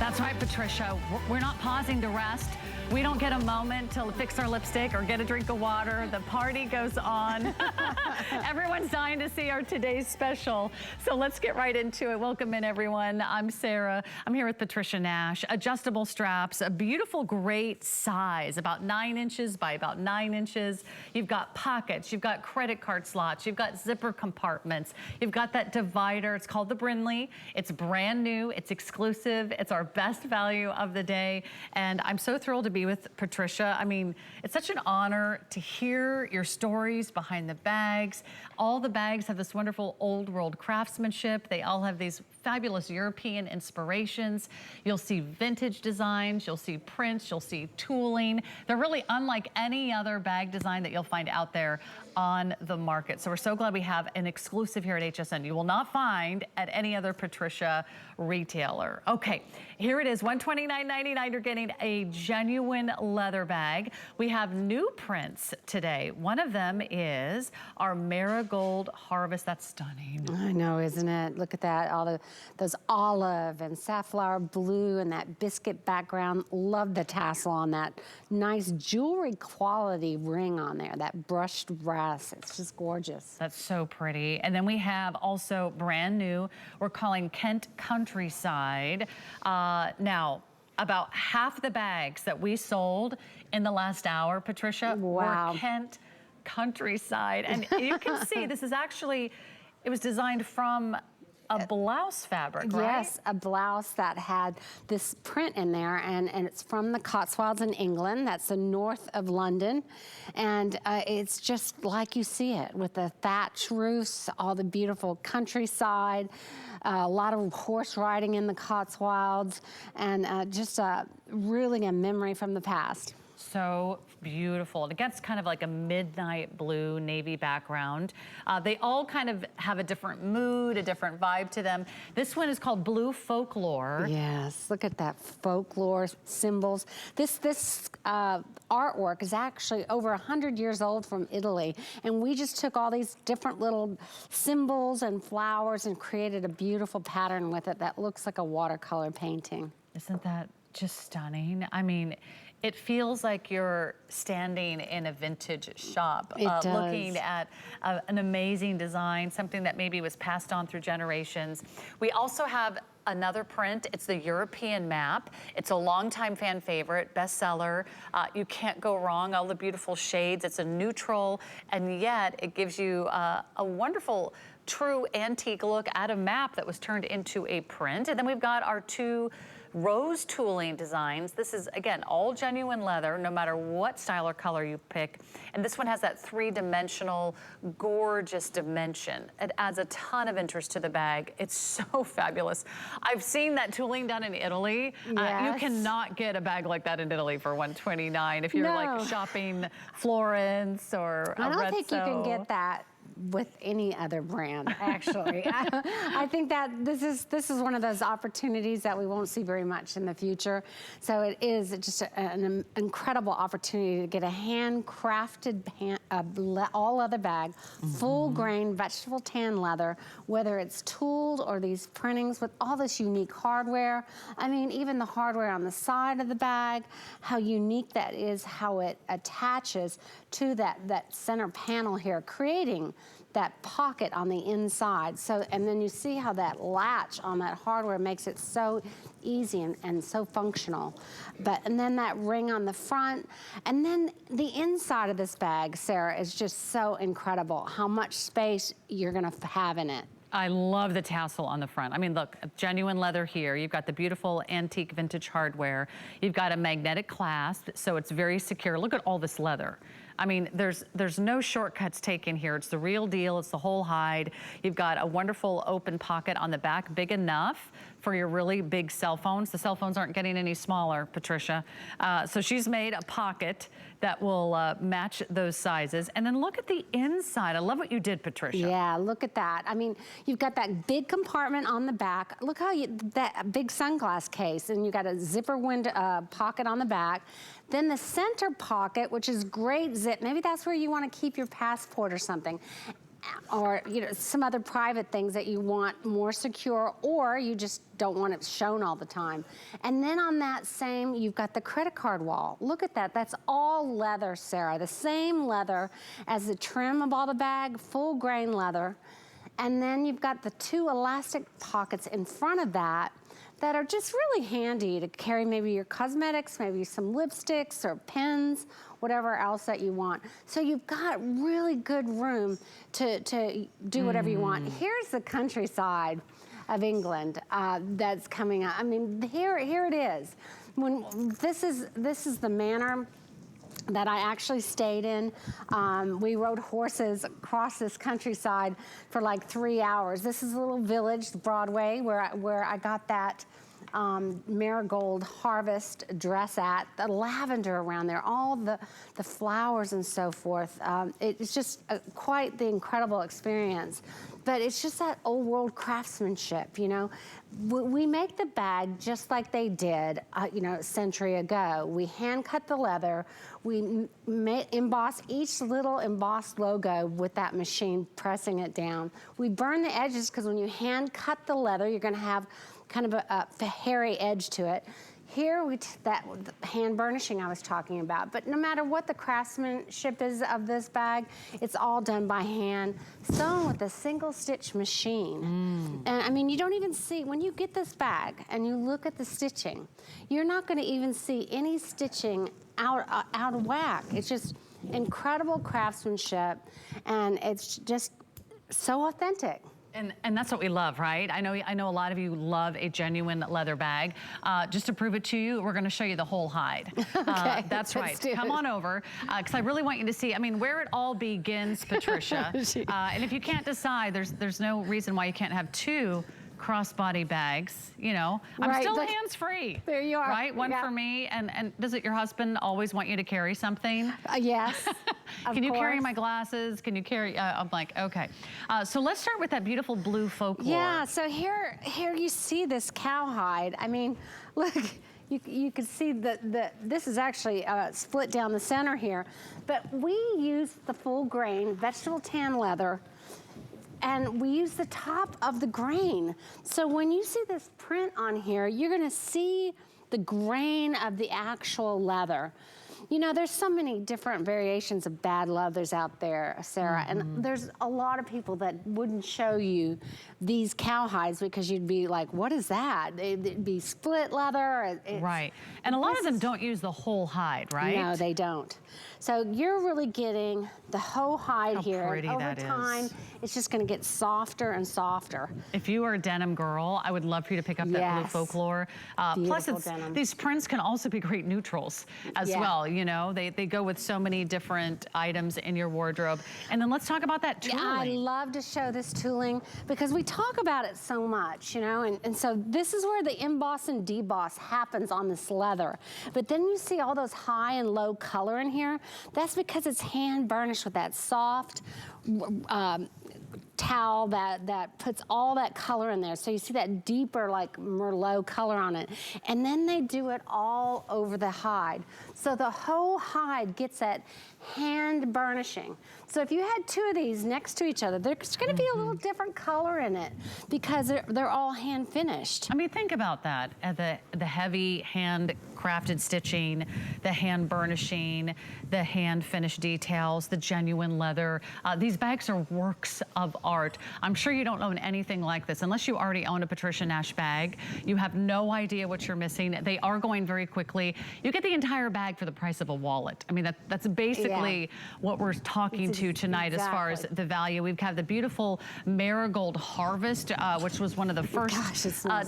That's right, Patricia. We're not pausing to rest. We don't get a moment to fix our lipstick or get a drink of water. The party goes on. Everyone's dying to see our today's special. So let's get right into it. Welcome in, everyone. I'm Sarah. I'm here with Patricia Nash. Adjustable straps, a beautiful, great size, about 9 inches by about 9 inches. You've got pockets, you've got credit card slots, you've got zipper compartments, you've got that divider. It's called the Brinley. It's brand new, it's exclusive, it's our best value of the day. And I'm so thrilled to be with Patricia. I mean, it's such an honor to hear your stories behind the bags. All the bags have this wonderful old world craftsmanship. They all have these fabulous European inspirations. You'll see vintage designs, you'll see prints, you'll see tooling. They're really unlike any other bag design that you'll find out there on the market. So we're so glad we have an exclusive here at HSN. You will not find at any other Patricia retailer. Okay, here it is, $129.99. You're getting a genuine leather bag. We have new prints today. One of them is our Marigold Harvest. That's stunning. I know, isn't it? Look at that, all those olive and safflower blue and that biscuit background. Love the tassel on that nice jewelry quality ring on there, that brushed brass. It's just gorgeous. That's so pretty. And then we have also brand new, we're calling Kent Countryside. Now, about half the bags that we sold in the last hour, Patricia, wow, were Kent Countryside. And you can see this is actually, it was designed from a blouse fabric, right? Yes, a blouse that had this print in there, and it's from the Cotswolds in England. That's the north of London. And it's just like you see it, with the thatch roofs, all the beautiful countryside, a lot of horse riding in the Cotswolds, and just really a memory from the past. So beautiful. And against kind of like a midnight blue navy background. They all kind of have a different mood, a different vibe to them. This one is called Blue Folklore. Yes, look at that folklore symbols. This artwork is actually over 100 years old from Italy. And we just took all these different little symbols and flowers and created a beautiful pattern with it that looks like a watercolor painting. Isn't that just stunning? I mean, it feels like you're standing in a vintage shop, looking at an amazing design, something that maybe was passed on through generations. We also have another print. It's the European map. It's a longtime fan favorite, bestseller. You can't go wrong, all the beautiful shades. It's a neutral, and yet it gives you a wonderful true antique look at a map that was turned into a print. And then we've got our two rose tooling designs. This is, again, all genuine leather, no matter what style or color you pick. And this one has that three-dimensional, gorgeous dimension. It adds a ton of interest to the bag. It's so fabulous. I've seen that tooling done in Italy. Yes. You cannot get a bag like that in Italy for $129 if you're like shopping Florence or I don't think you can get that with any other brand, actually. I think that this is one of those opportunities that we won't see very much in the future. So it is just an incredible opportunity to get a handcrafted all leather bag, full grain vegetable tan leather, whether it's tooled or these printings with all this unique hardware. I mean, even the hardware on the side of the bag, how unique that is, how it attaches to that center panel here, creating that pocket on the inside. So, and then you see how that latch on that hardware makes it so easy and so functional. And then that ring on the front, and then the inside of this bag, Sarah, is just so incredible how much space you're gonna have in it. I love the tassel on the front. I mean, look, genuine leather here. You've got the beautiful antique vintage hardware. You've got a magnetic clasp, so it's very secure. Look at all this leather. I mean, there's no shortcuts taken here. It's the real deal. It's the whole hide. You've got a wonderful open pocket on the back, big enough for your really big cell phones. The cell phones aren't getting any smaller, Patricia. So she's made a pocket that will match those sizes. And then look at the inside. I love what you did, Patricia. Yeah, look at that. I mean, you've got that big compartment on the back. Look how that big sunglass case, and you got a zipper window pocket on the back. Then the center pocket, which is great zip. Maybe that's where you want to keep your passport or something. or some other private things that you want more secure, or you just don't want it shown all the time. And then on that same, you've got the credit card wall. Look at that, that's all leather, Sarah. The same leather as the trim of all the bag, full grain leather. And then you've got the 2 elastic pockets in front of that are just really handy to carry maybe your cosmetics, maybe some lipsticks or pens, whatever else that you want. So you've got really good room to do whatever you want. Here's the countryside of England that's coming up. I mean, here it is. This is the manor that I actually stayed in. We rode horses across this countryside for like 3 hours. This is a little village, Broadway, where I got that Marigold Harvest dress at. The lavender around there, all the flowers and so forth. It's just quite the incredible experience. But it's just that old world craftsmanship, We make the bag just like they did, a century ago. We hand cut the leather. We emboss each little embossed logo with that machine, pressing it down. We burn the edges because when you hand cut the leather, you're going to have kind of a hairy edge to it. Here, that hand burnishing I was talking about. But no matter what the craftsmanship is of this bag, it's all done by hand, sewn with a single stitch machine. And I mean, you don't even see, when you get this bag and you look at the stitching, you're not gonna even see any stitching out of whack. It's just incredible craftsmanship, and it's just so authentic. And that's what we love, right? I know a lot of you love a genuine leather bag. Just to prove it to you, we're gonna show you the whole hide. Okay, that's right. Come on over, because I really want you to see, where it all begins, Patricia. And if you can't decide, there's no reason why you can't have 2 crossbody bags, I'm still hands-free. There you are. Right, one for me, and does your husband always want you to carry something? Yes, Can you carry my glasses? Can you carry, I'm like, okay. So let's start with that beautiful blue Folklore. Yeah, so here you see this cowhide. I mean, look, you can see this is actually split down the center here, but we use the full grain vegetable tan leather, and we use the top of the grain. So when you see this print on here, you're gonna see the grain of the actual leather. There's so many different variations of bad leathers out there, Sarah, and there's a lot of people that wouldn't show you these cowhides because you'd be like, what is that? It'd be split leather. Right, and a lot of them don't use the whole hide, right? No, they don't. So you're really getting the whole hide here. How pretty and over that time, is. It's just gonna get softer and softer. If you are a denim girl, I would love for you to pick up that blue Folklore. Plus, these prints can also be great neutrals as well. They go with so many different items in your wardrobe. And then let's talk about that tooling. Yeah, I love to show this tooling because we talk about it so much, and so this is where the emboss and deboss happens on this leather. But then you see all those high and low color in here. That's because it's hand burnished with that soft towel that puts all that color in there. So you see that deeper like Merlot color on it. And then they do it all over the hide. So the whole hide gets that hand burnishing. So if you had 2 of these next to each other, there's gonna be a little different color in it because they're all hand finished. Think about that. The heavy hand crafted stitching, the hand burnishing, the hand finished details, the genuine leather. These bags are works of art. I'm sure you don't own anything like this. Unless you already own a Patricia Nash bag, you have no idea what you're missing. They are going very quickly. You get the entire bag for the price of a wallet. That's basically what we're talking to tonight as far as the value. We've got the beautiful Marigold Harvest, which was one of the first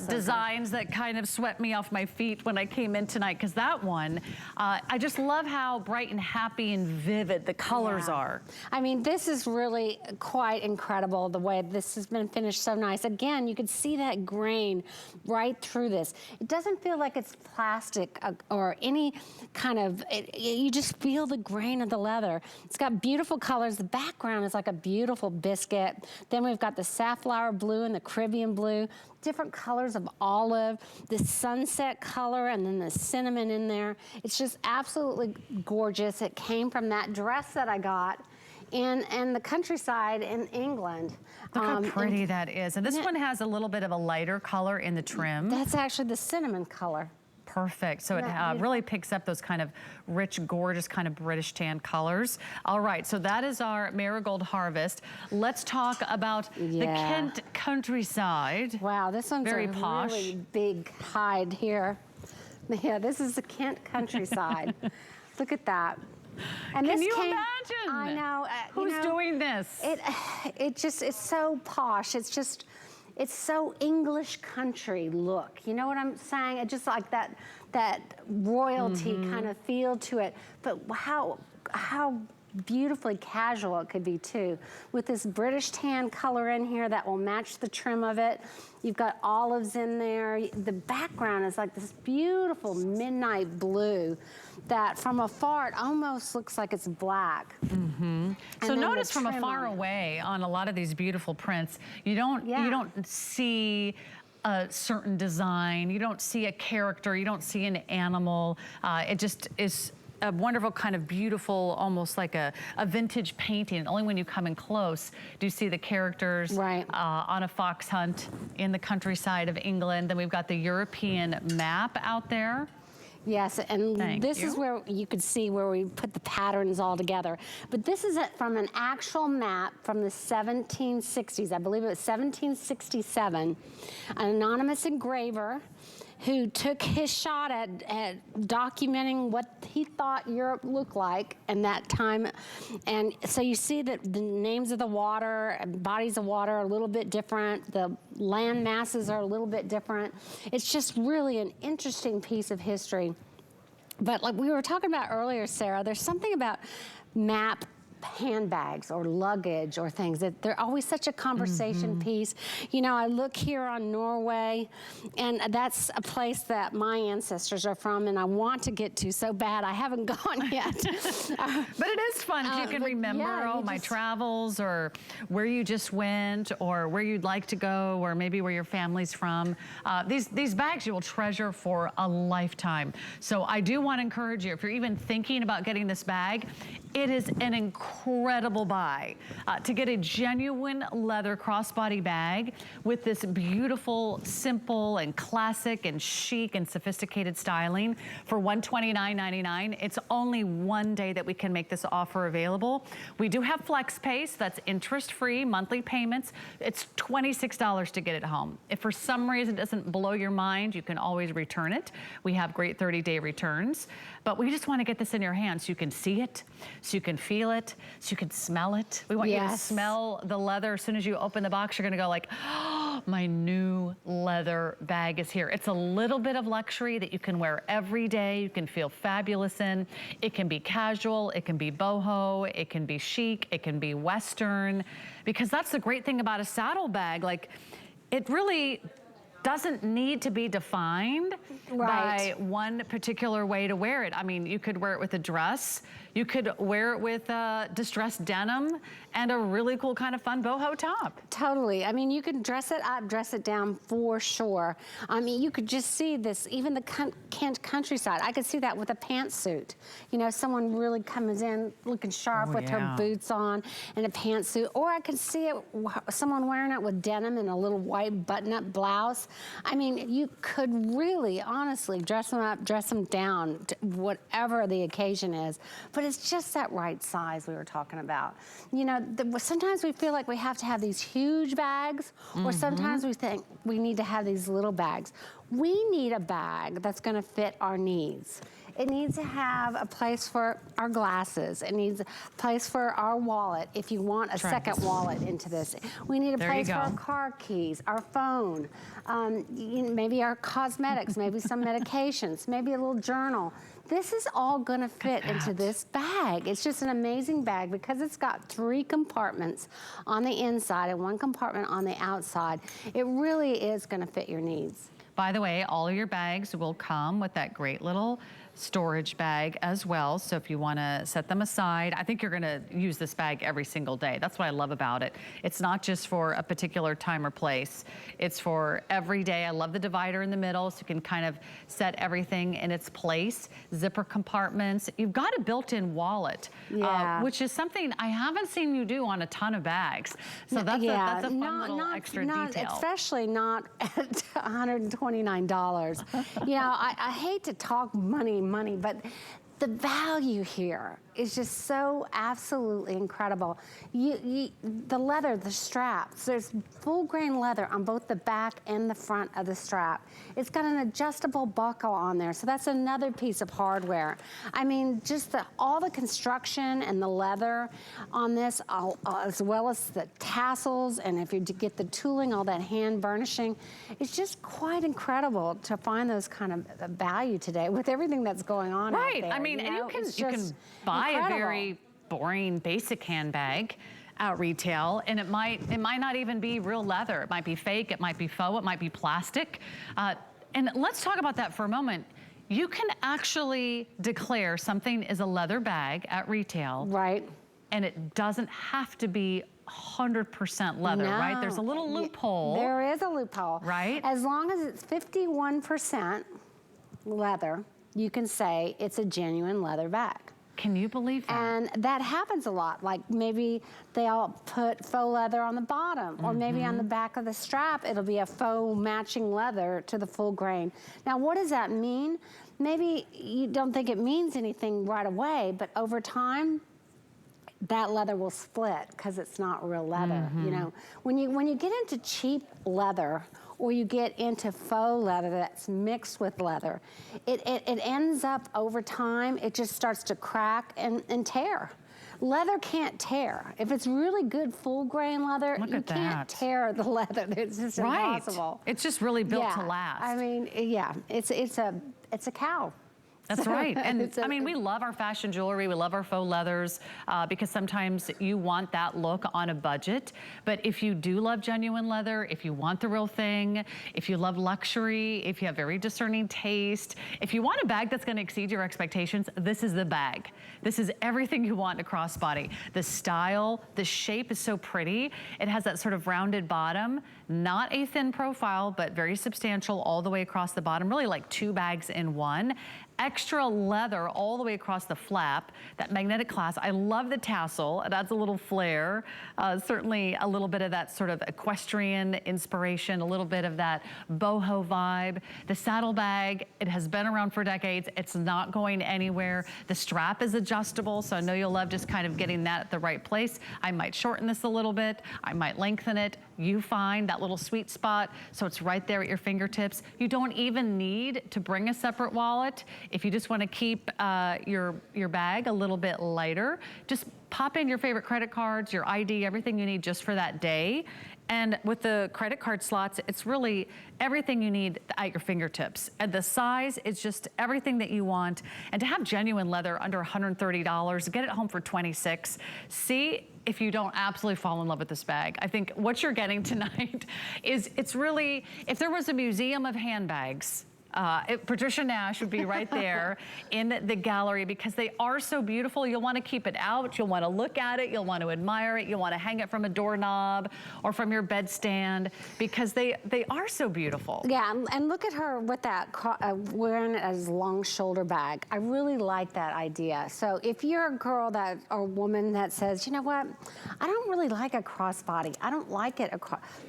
designs that kind of swept me off my feet when I came in tonight, because that one, I just love how bright and happy and vivid the colors are. This is really quite incredible the way this has been finished so nice. Again, you can see that grain right through this. It doesn't feel like it's plastic or any kind of, you just feel the grain of the leather. It's got beautiful colors. The background is like a beautiful biscuit. Then we've got the safflower blue and the Caribbean blue, different colors of olive, the sunset color, and then the cinnamon in there. It's just absolutely gorgeous. It came from that dress that I got in the countryside in England. Look how pretty that is. And this one has a little bit of a lighter color in the trim. That's actually the cinnamon color. Perfect. So it really picks up those kind of rich, gorgeous kind of British tan colors. All right, so that is our Marigold Harvest. Let's talk about the Kent countryside. Wow, this one's very a posh. Really big hide here. Yeah, this is the Kent countryside. Look at that. And Can this you imagine? I know. Who's doing this? It's so posh. It's so English country look. You know what I'm saying? It's just like that royalty kind of feel to it. But how beautifully casual it could be too. With this British tan color in here that will match the trim of it. You've got olives in there. The background is like this beautiful midnight blue that from afar it almost looks like it's black. So notice from afar away on a lot of these beautiful prints, you don't see a certain design, you don't see a character, you don't see an animal. It just is a wonderful kind of beautiful, almost like a vintage painting. Only when you come in close do you see the characters on a fox hunt in the countryside of England. Then we've got the European map out there. Yes, and this is where you could see where we put the patterns all together. But this is from an actual map from the 1760s. I believe it was 1767. An anonymous engraver who took his shot at documenting what he thought Europe looked like in that time. And so you see that the names of the water, bodies of water are a little bit different. The land masses are a little bit different. It's just really an interesting piece of history. But like we were talking about earlier, Sarah, there's something about map handbags or luggage or things that they're always such a conversation piece. You know, I look here on Norway, and that's a place that my ancestors are from, and I want to get to so bad. I haven't gone yet. But it is fun if you can remember my travels, or where you just went, or where you'd like to go, or maybe where your family's from. These bags you will treasure for a lifetime. So I do want to encourage you, if you're even thinking about getting this bag, it is an incredible buy to get a genuine leather crossbody bag with this beautiful, simple, and classic, and chic, and sophisticated styling for $129.99. It's only one day that we can make this offer available. We do have FlexPay, so that's interest-free monthly payments. It's $26 to get it home. If for some reason it doesn't blow your mind, you can always return it. We have great 30-day returns. But we just want to get this in your hands so you can see it, so you can feel it, so you can smell it. We want you to smell the leather. As soon as you open the box, you're going to go like, oh, my new leather bag is here. It's a little bit of luxury that you can wear every day. You can feel fabulous in. It can be casual. It can be boho. It can be chic. It can be Western. Because that's the great thing about a saddle bag. Like, it really doesn't need to be defined by one particular way to wear it. I mean, you could wear it with a dress. You could wear it with distressed denim and a really cool kind of fun boho top. Totally. I mean, you can dress it up, dress it down for sure. I mean, you could just see this, even the Kent countryside. I could see that with a pantsuit. You know, someone really comes in looking sharp with her boots on and a pantsuit. Or I could see it, someone wearing it with denim and a little white button-up blouse. I mean, you could really, honestly, dress them up, dress them down, whatever the occasion is. But it's just that right size we were talking about. You know, sometimes we feel like we have to have these huge bags, or sometimes we think we need to have these little bags. We need a bag that's going to fit our needs. It needs to have a place for our glasses. It needs a place for our wallet if you want a second wallet into this. We need a place for our car keys, our phone, maybe our cosmetics, maybe some medications, maybe a little journal. This is all gonna fit into this bag. It's just an amazing bag because it's got 3 compartments on the inside and 1 compartment on the outside. It really is gonna fit your needs. By the way, all of your bags will come with that great little storage bag as well. So if you wanna set them aside, I think you're gonna use this bag every single day. That's what I love about it. It's not just for a particular time or place. It's for every day. I love the divider in the middle so you can kind of set everything in its place. Zipper compartments. You've got a built-in wallet, which is something I haven't seen you do on a ton of bags. So that's a fun little extra detail. Especially not at $129. You know, I hate to talk money, but the value here is just so absolutely incredible. The leather, the straps, there's full grain leather on both the back and the front of the strap. It's got an adjustable buckle on there, so that's another piece of hardware. I mean, just all the construction and the leather on this, as well as the tassels, and if you get the tooling, all that hand burnishing, it's just quite incredible to find those kind of value today with everything that's going on out there. I mean, and you can buy a very boring, basic handbag at retail, and it might not even be real leather. It might be fake, it might be faux, it might be plastic. And let's talk about that for a moment. You can actually declare something is a leather bag at retail. Right. And it doesn't have to be 100% leather, right? There's a little loophole. There is a loophole. Right. As long as it's 51% leather, you can say it's a genuine leather bag. Can you believe that? And that happens a lot. Like maybe they'll put faux leather on the bottom, or maybe on the back of the strap, it'll be a faux matching leather to the full grain. Now, what does that mean? Maybe you don't think it means anything right away, but over time, that leather will split because it's not real leather. You know, when you get into cheap leather, or you get into faux leather that's mixed with leather, it ends up over time, it just starts to crack and tear. Leather can't tear. If it's really good full grain leather, you can't tear the leather. It's just impossible. It's just really built to last. I mean, it's a cow. That's right. And I mean, we love our fashion jewelry. We love our faux leathers because sometimes you want that look on a budget. But if you do love genuine leather, if you want the real thing, if you love luxury, if you have very discerning taste, if you want a bag that's going to exceed your expectations, this is the bag. This is everything you want in a crossbody. The style, the shape is so pretty. It has that sort of rounded bottom, not a thin profile, but very substantial all the way across the bottom, really like two bags in one. Extra leather all the way across the flap, that magnetic clasp. I love the tassel. It adds a little flair. Certainly a little bit of that sort of equestrian inspiration, a little bit of that boho vibe. The saddlebag, it has been around for decades. It's not going anywhere. The strap is adjustable, so I know you'll love just kind of getting that at the right place. I might shorten this a little bit. I might lengthen it. You find that little sweet spot, so it's right there at your fingertips. You don't even need to bring a separate wallet. If you just want to keep your bag a little bit lighter, just pop in your favorite credit cards, your ID, everything you need just for that day. And with the credit card slots, it's really everything you need at your fingertips. And the size is just everything that you want. And to have genuine leather under $130, get it home for $26. See if you don't absolutely fall in love with this bag. I think what you're getting tonight is, it's really, if there was a museum of handbags, Patricia Nash would be right there in the gallery because they are so beautiful. You'll want to keep it out. You'll want to look at it. You'll want to admire it. You'll want to hang it from a doorknob or from your bedstand because they are so beautiful. Yeah, and look at her with that, wearing it as a long shoulder bag. I really like that idea. So if you're a girl or woman that says, you know what, I don't really like a crossbody. I don't like it.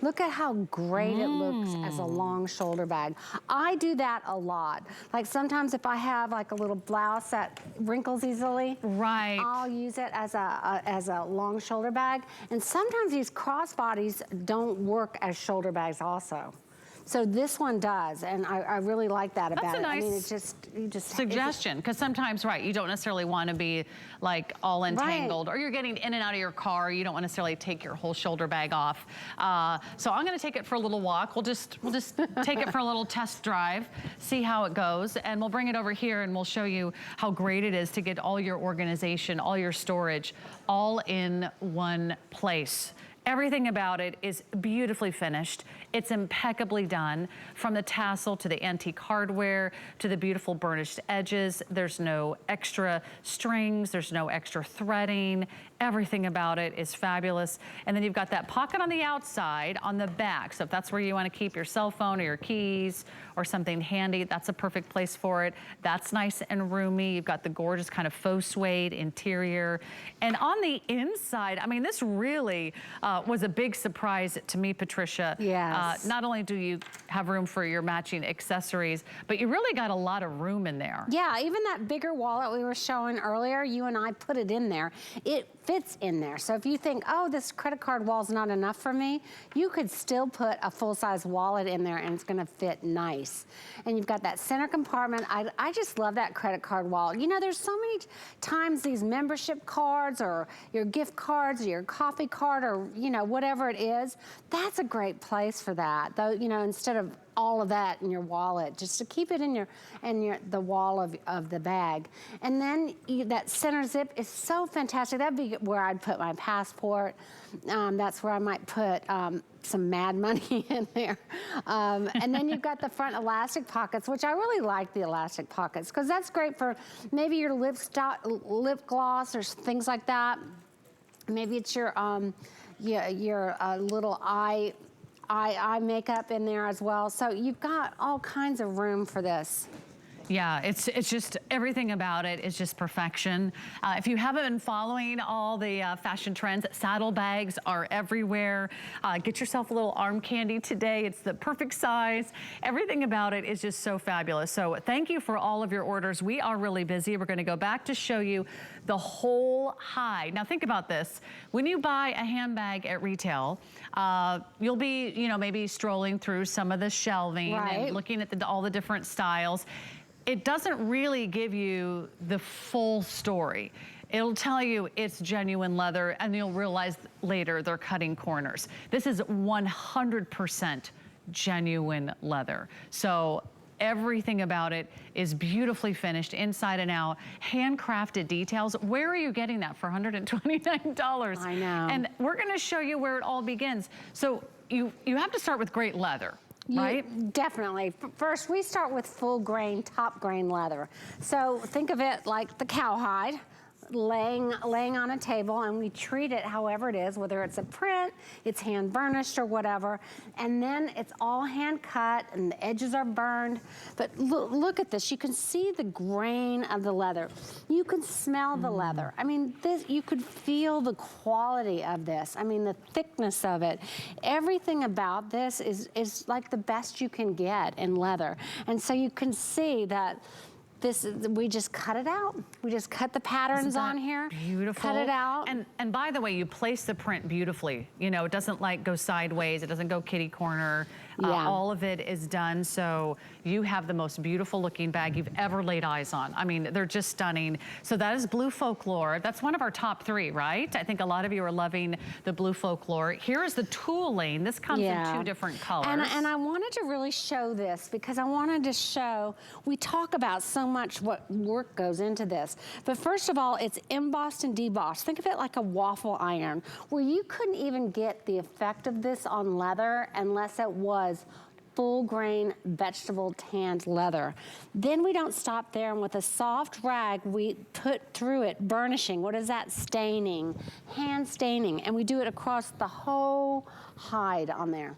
Look at how great it looks as a long shoulder bag. I do that a lot. Like sometimes if I have like a little blouse that wrinkles easily, I'll use it as a long shoulder bag. And sometimes these crossbodies don't work as shoulder bags also. So this one does, and I really like that about it. That's a nice I mean, it just suggestion, because sometimes, you don't necessarily want to be like all entangled, or you're getting in and out of your car. You don't want to necessarily take your whole shoulder bag off. So I'm going to take it for a little walk. We'll just take it for a little test drive, see how it goes, and we'll bring it over here and we'll show you how great it is to get all your organization, all your storage, all in one place. Everything about it is beautifully finished. It's impeccably done, from the tassel to the antique hardware to the beautiful burnished edges. There's no extra strings, there's no extra threading. Everything about it is fabulous. And then you've got that pocket on the outside, on the back. So if that's where you want to keep your cell phone or your keys or something handy, that's a perfect place for it. That's nice and roomy. You've got the gorgeous kind of faux suede interior. And on the inside, I mean, this really was a big surprise to me, Patricia. Yes. Not only do you have room for your matching accessories, but you really got a lot of room in there. Yeah, even that bigger wallet we were showing earlier, you and I put it in there. It fits in there. So if you think, oh, this credit card wall's not enough for me, you could still put a full-size wallet in there and it's gonna fit nice. And you've got that center compartment. I just love that credit card wallet. You know, there's so many times these membership cards or your gift cards or your coffee card or, you know, whatever it is, that's a great place for that. Though, you know, instead of all of that in your wallet, just to keep it in the wall of the bag. And then that center zip is so fantastic. That'd be where I'd put my passport. That's where I might put some mad money in there. And then you've got the front elastic pockets, which I really like the elastic pockets, because that's great for maybe your lip gloss or things like that. Maybe it's your little eye makeup in there as well. So you've got all kinds of room for this. Yeah, it's just, everything about it is just perfection. If you haven't been following all the fashion trends, saddlebags are everywhere. Get yourself a little arm candy today. It's the perfect size. Everything about it is just so fabulous. So thank you for all of your orders. We are really busy. We're gonna go back to show you the whole hide. Now think about this. When you buy a handbag at retail, you'll be, you know, maybe strolling through some of the shelving and looking at all the different styles. It doesn't really give you the full story. It'll tell you it's genuine leather, and you'll realize later they're cutting corners. This is 100% genuine leather. So everything about it is beautifully finished inside and out, handcrafted details. Where are you getting that for $129? I know. And we're gonna show you where it all begins. So you have to start with great leather. Right? Definitely. First, we start with full grain, top grain leather. So think of it like the cowhide laying on a table, and we treat it however it is, whether it's a print, it's hand burnished or whatever, and then it's all hand cut and the edges are burned. But look at this. You can see the grain of the leather. You can smell the leather. I mean, you could feel the quality of this. I mean, the thickness of it. Everything about this is like the best you can get in leather. And so you can see that we just cut it out. We just cut the patterns on here. Beautiful. Cut it out. And by the way, you place the print beautifully. You know, it doesn't like go sideways. It doesn't go kitty corner. All of it is done. So you have the most beautiful looking bag you've ever laid eyes on. I mean, they're just stunning. So that is Blue Folklore. That's one of our top 3, right? I think a lot of you are loving the Blue Folklore. Here is the tooling. This comes in 2 different colors. And I wanted to really show this because I wanted to show, we talk about so much what work goes into this. But first of all, it's embossed and debossed. Think of it like a waffle iron, where you couldn't even get the effect of this on leather unless it was full grain vegetable tanned leather. Then we don't stop there, and with a soft rag, we put through it burnishing. What is that? Staining, hand staining, and we do it across the whole hide on there.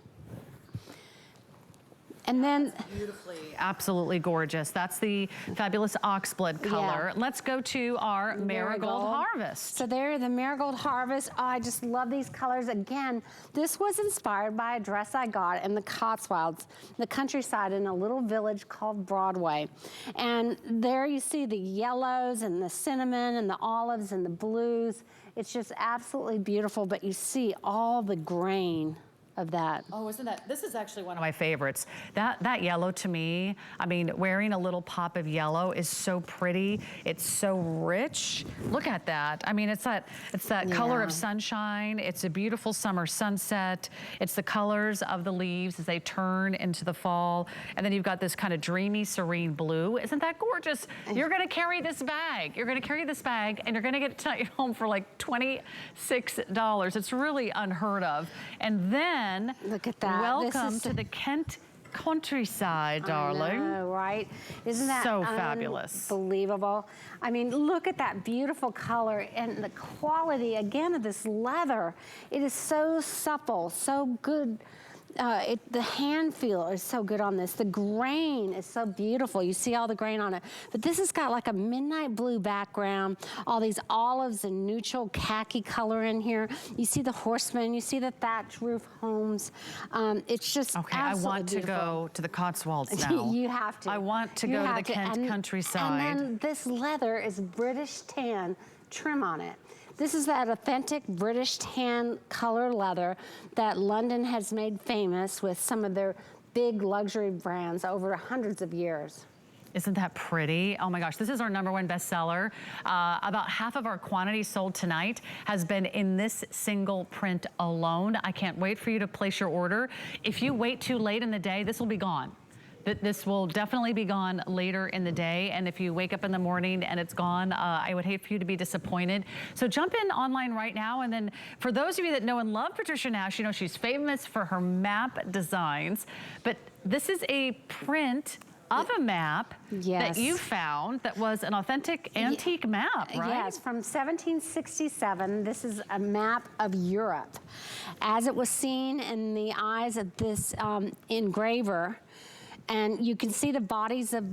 And then beautifully, absolutely gorgeous. That's the fabulous oxblood color. Yeah. Let's go to our Marigold Harvest. So there, the Marigold Harvest. Oh, I just love these colors. Again, this was inspired by a dress I got in the Cotswolds, the countryside in a little village called Broadway. And there you see the yellows and the cinnamon and the olives and the blues. It's just absolutely beautiful, but you see all the grain of that. Oh, isn't that, this is actually one of my favorites. That yellow to me, I mean, wearing a little pop of yellow is so pretty. It's so rich. Look at that. I mean, it's that color of sunshine. It's a beautiful summer sunset. It's the colors of the leaves as they turn into the fall. And then you've got this kind of dreamy, serene blue. Isn't that gorgeous? You're gonna carry this bag. You're gonna carry this bag and you're gonna get it to your home for like $26. It's really unheard of. And then, look at that. Welcome to the Kent countryside, darling. I know, right? Isn't that so fabulous? Unbelievable. I mean, look at that beautiful color and the quality, again, of this leather. It is so supple, so good. The hand feel is so good on this. The grain is so beautiful. You see all the grain on it. But this has got like a midnight blue background, all these olives and neutral khaki color in here. You see the horsemen, you see the thatch roof homes. It's just okay, I want beautiful. To go to the Cotswolds now. You have to. I want to go to the Kent countryside. And then this leather is British tan trim on it. This is that authentic British tan color leather that London has made famous with some of their big luxury brands over hundreds of years. Isn't that pretty? Oh my gosh, this is our #1 bestseller. About half of our quantity sold tonight has been in this single print alone. I can't wait for you to place your order. If you wait too late in the day, this will be gone. This will definitely be gone later in the day. And if you wake up in the morning and it's gone, I would hate for you to be disappointed. So jump in online right now. And then for those of you that know and love Patricia Nash, you know she's famous for her map designs. But this is a print of a map that you found that was an authentic antique map, right? Yes, from 1767. This is a map of Europe. As it was seen in the eyes of this engraver, and you can see the bodies of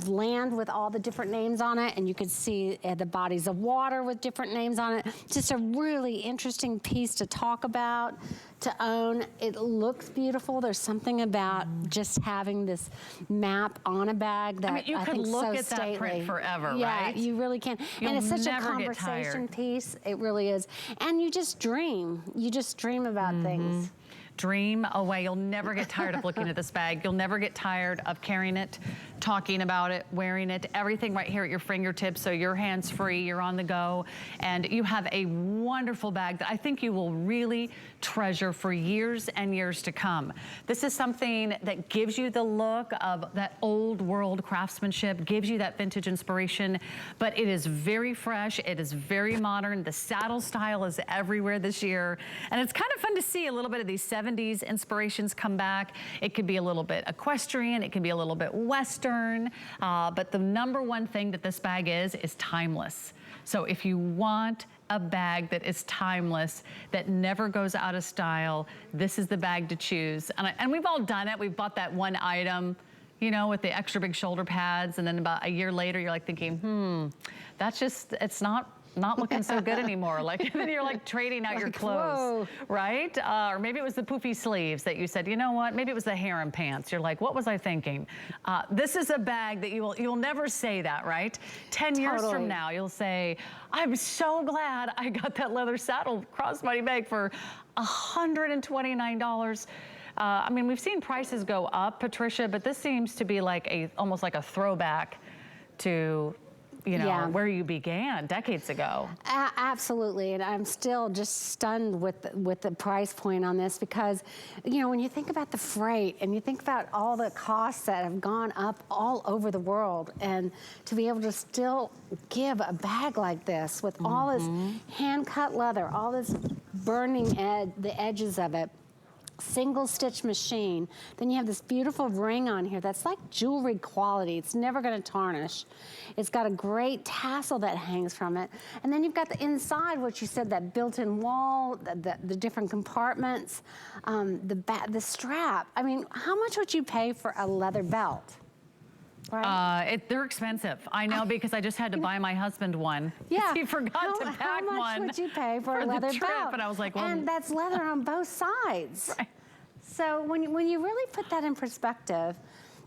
land with all the different names on it, and you can see the bodies of water with different names on it. Just a really interesting piece to talk about, to own. It looks beautiful. There's something about just having this map on a bag that I you could think look so at stately. that print forever, right? Yeah, you really can. And it's such a conversation piece. It really is. And you just dream. You just dream about things. Dream away. You'll never get tired of looking at this bag. You'll never get tired of carrying it, talking about it, wearing it, everything right here at your fingertips, so you're hands-free, you're on the go, and you have a wonderful bag that I think you will really treasure for years and years to come. This is something that gives you the look of that old world craftsmanship, gives you that vintage inspiration, but it is very fresh, it is very modern. The saddle style is everywhere this year, and it's kind of fun to see a little bit of these 70s inspirations come back. It could be a little bit equestrian, it can be a little bit Western, but the #1 thing that this bag is timeless. So if you want a bag that is timeless, that never goes out of style, this is the bag to choose. And we've all done it. We've bought that one item, you know, with the extra big shoulder pads, and then about a year later, you're like thinking, that's just, it's not looking so good anymore. Like, then you're like trading out your clothes, right? Or maybe it was the poofy sleeves that you said, you know what? Maybe it was the harem pants. You're like, what was I thinking? This is a bag that you'll never say that, right? 10 years from now, you'll say, I'm so glad I got that leather saddle crossbody bag for $129. I mean, we've seen prices go up, Patricia, but this seems to be like almost like a throwback to, you know, where you began decades ago. Absolutely, and I'm still just stunned with the price point on this, because, you know, when you think about the freight and you think about all the costs that have gone up all over the world, and to be able to still give a bag like this with all this hand-cut leather, all this burning the edges of it, single stitch machine. Then you have this beautiful ring on here that's like jewelry quality. It's never going to tarnish. It's got a great tassel that hangs from it. And then you've got the inside, which you said, that built-in wall, the different compartments, the strap. I mean, how much would you pay for a leather belt? Right. They're expensive. I know, because I just had to buy my husband one. Yeah. He forgot to pack one. How much would you pay for a leather belt? And I was like, well, and that's leather on both sides. Right. So when you really put that in perspective,